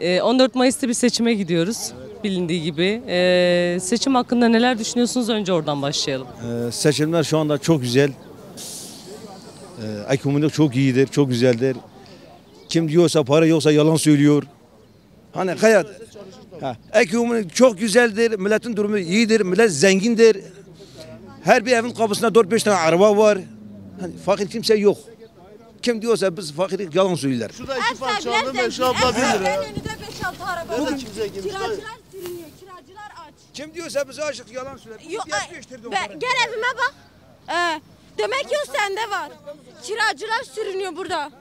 14 Mayıs'ta bir seçime gidiyoruz. Bilindiği gibi. Seçim hakkında neler düşünüyorsunuz? Önce oradan başlayalım. Seçimler şu anda çok güzel. Ekonomi çok iyidir, çok güzeldir. Kim diyorsa para yoksa yalan söylüyor. Hani hayat, ekonomi çok güzeldir, milletin durumu iyidir, millet zengindir. Her bir evin kapısında 4-5 tane araba var. Hani fakir kimse yok. Kim diyorsa biz fakirlik yalan söyler. Şurada iki parça aldım 5 abla 1 lira. Önünde 5-6 araba var. Nerede kimse girmiş? Kiracılar sürünüyor, kiracılar aç. Kim diyorsa bize aşık yalan söyler. Gel evime bak. Demek yok sende var. Kiracılar sürünüyor burada.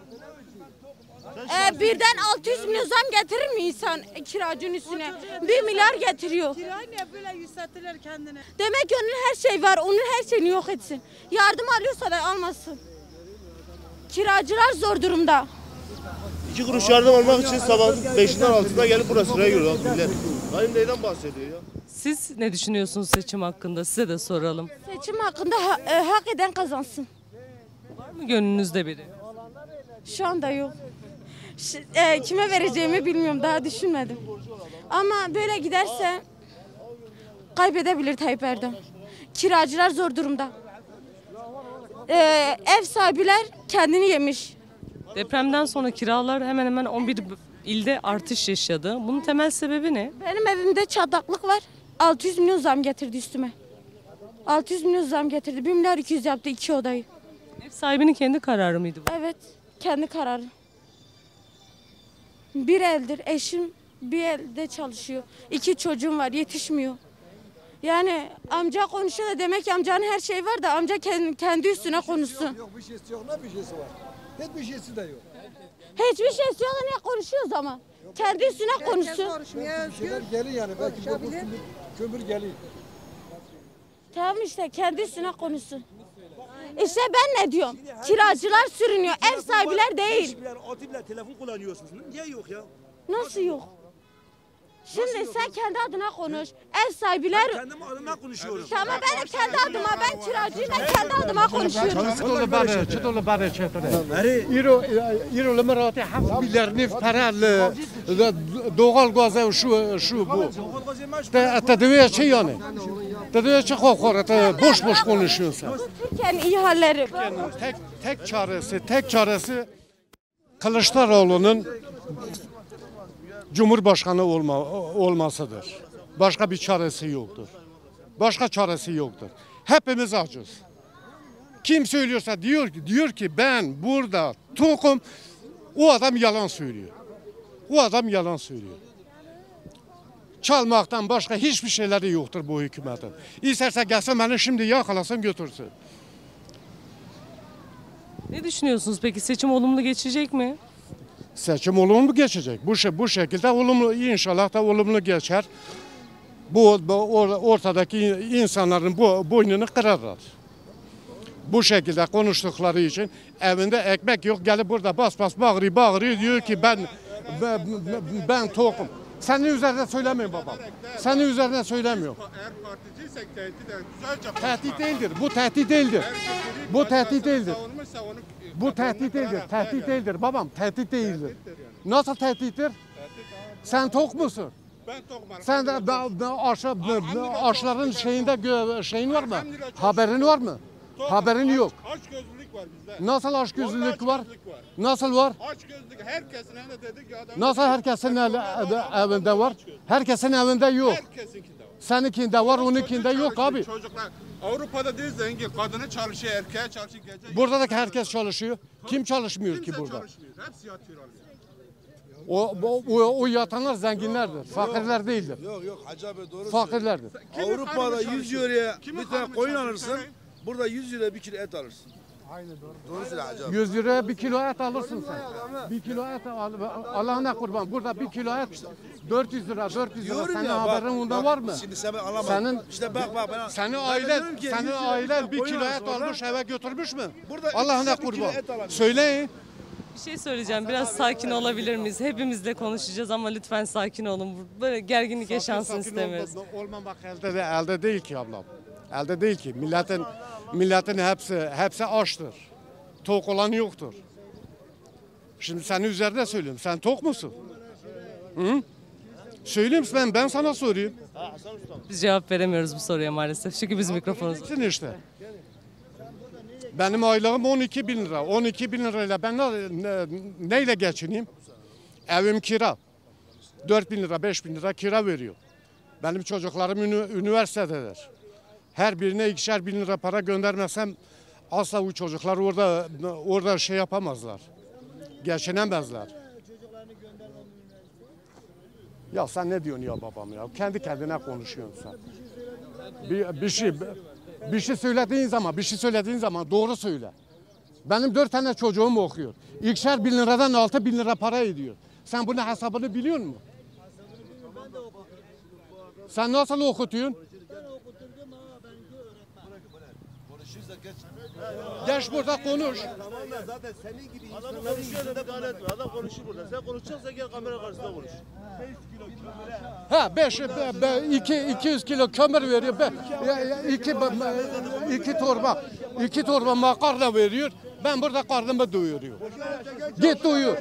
Birden 600 milyon zam getirir mi insan kiracının üstüne? 1 milyar getiriyor. Kirayı niye böyle yükseltirler kendine? Demek ki onun her şey var, onun her şeyini yok etsin. Yardım alıyorsa da almasın. Kiracılar zor durumda. 2 kuruş yardım almak için sabah 5'inden 6'da gelip burası sıraya giriyor millet. Dayım neyden bahsediyor ya? Siz ne düşünüyorsunuz seçim hakkında? Size de soralım. Seçim hakkında hak eden kazansın. Var mı gönlünüzde biri? Şu anda yok. Kime vereceğimi bilmiyorum, daha düşünmedim. Ama böyle giderse kaybedebilir Tayyip Erdoğan. Kiracılar zor durumda. Ev sahibiler kendini yemiş. Depremden sonra kiralar hemen hemen 11 ilde artış yaşadı. Bunun temel sebebi ne? Benim evimde çatlaklık var. 600 milyon zam getirdi üstüme. 600 milyon zam getirdi. 1 milyar 200 yaptı 2 odayı. Ev sahibinin kendi kararı mıydı bu? Evet, kendi kararı. Bir eldir, eşim bir elde çalışıyor. 2 çocuğum var, yetişmiyor. Yani amca konuşuyor da demek ki amcanın her şeyi var da amca kendi üstüne konuşsun. Yok bir şeysi yok, ne bir şeysi var? Hiçbir şeysi de yok. Hiçbir şeysi yok da niye konuşuyoruz ama? Kendi üstüne konuşsun. Bir şeyler gelir yani, belki de bu kömür gelir. Tamam işte kendi üstüne konuşsun. İşte ben ne diyorum? Kiracılar sürünüyor, ev sahibiler değil. Telefon kullanıyorsunuz. Niye yok ya? Nasıl yok? Şimdi sen kendi adına konuş. Ev sahibiler... Kendim adıma konuşuyorum. Tamam ben de kendi adıma, ben kiracıyım, ben kendi adıma konuşuyorum. چطور برای چطوره؟ ایرو لمراتی 7 milyar نفت پرل دوغال گازه و شو بو تدویه چه یانه؟ تدویه çe خوره؟ boş boş konuşuyorsun sen. Türkiye'nin iyi halleri. Tek çaresi Kılıçdaroğlu'nun Cumhurbaşkanı olmasıdır. Başka bir çaresi yoktur. Başka çaresi yoktur. Hepimiz acız. Kim söylüyorsa diyor ki ben burada tokum, o adam yalan söylüyor. O adam yalan söylüyor. Çalmaktan başka hiçbir şeyleri yoktur bu hükümetin. İsterse gelsin beni şimdi yakalasın götürsün. Ne düşünüyorsunuz peki? Seçim olumlu geçecek mi? Seçim olumlu geçecek. Bu şekilde olumlu, inşallah da olumlu geçer. Bu ortadaki insanların boynunu kırarlar. Bu şekilde konuştukları için evinde ekmek yok, gelip burada bas bağırıyor diyor ki ben tokum. Senin üzerine söylemiyorum babam. Senin üzerine söylemiyorum. Eğer particiysek güzelce Tehdit değildir. Bu tehdit değildir. Bu tehdit değildir. Bu tehdit değildir. Tehdit değildir babam. Tehdit değildir. Nasıl tehdittir? Sen tok musun? Ben tokum. Sen de aşların şeyin var mı? Haberin var mı? Haberin yok. Açgözlülük var bizde. Nasıl açgözlülük var? Nasıl var? Açgözlülük herkesin evinde dedik ya adam. Nasıl herkesin evinde var? Herkesin evinde yok. Herkesinkinde var. Seninkinde var, onunkinde yok abi. Çocuklar Avrupa'da değil zengin kadını çalışıyor, erkeğe çalışıyor, gece. Burada da herkes çalışıyor. Kim çalışmıyor ki burada? Çalışmıyor. Hepsi yatıyor abi. O yatanlar zenginlerdir. Fakirler değildir. Yok Hacı abi doğru Fakirlerdir. Avrupa'da 100 euroya Kimin bir tane hanımı koyun çalışıyor? alırsın. Burada 100 liraya 1 kilo et alırsın. Aynen doğru. Doğru söyle Hacı abi. 100 liraya 1 kilo et alırsın sen. 1 kilo et Allah'ına kurban. Burada 1 kilo et 400 lira. Diyorum Senin ya, haberin ondan var mı? Şimdi sen alamadın. Senin işte bak ben. Senin Ben diyorum ki, 100 liraya ailen 1 koyun kilo et alırsın almış eve götürmüş mü? Burada Allah'ına 1 kilo kurban. et alamıyorsun. Söyleyin. Bir şey söyleyeceğim. Biraz sakin olabilir miyiz? Hepimizle konuşacağız ama lütfen sakin olun. Böyle gerginlik yaşansın istemiyoruz. Olmamak elde değil ki ablam. Elde değil ki. Milletin hepsi açtır. Tok olan yoktur. Şimdi senin üzerine söylüyorum. Sen tok musun? Söyleyeyim ben sana sorayım. Biz cevap veremiyoruz bu soruya maalesef. Çünkü biz mikrofonuz. Gitsin işte. Benim aylığım 12 bin lira. 12 bin lirayla ben neyle geçineyim? Evim kira. 4 bin lira, 5 bin lira kira veriyor. Benim çocuklarım üniversitedeler. Her birine 2'şer bin lira para göndermesem asla bu çocuklar orada şey yapamazlar. Geçinemezler. Ya sen ne diyorsun ya babam ya? Kendi kendine konuşuyorsun sen. Bir şey söylediğin zaman doğru söyle. Benim 4 tane çocuğum okuyor. 2'şer bin liradan 6 bin lira para ediyor. Sen bunun hesabını biliyor musun? Sen nasıl okutuyorsun? Geç burada konuş. Zaten senin gibi adam konuşuyor da müdahale etme. Adam konuşuyor burada. Sen konuşacaksan gel kamera karşısında konuş. 200 kilo kömür veriyor. 2 torba makarna veriyor. Ben burada karnımı doyuruyorum. Git doyur.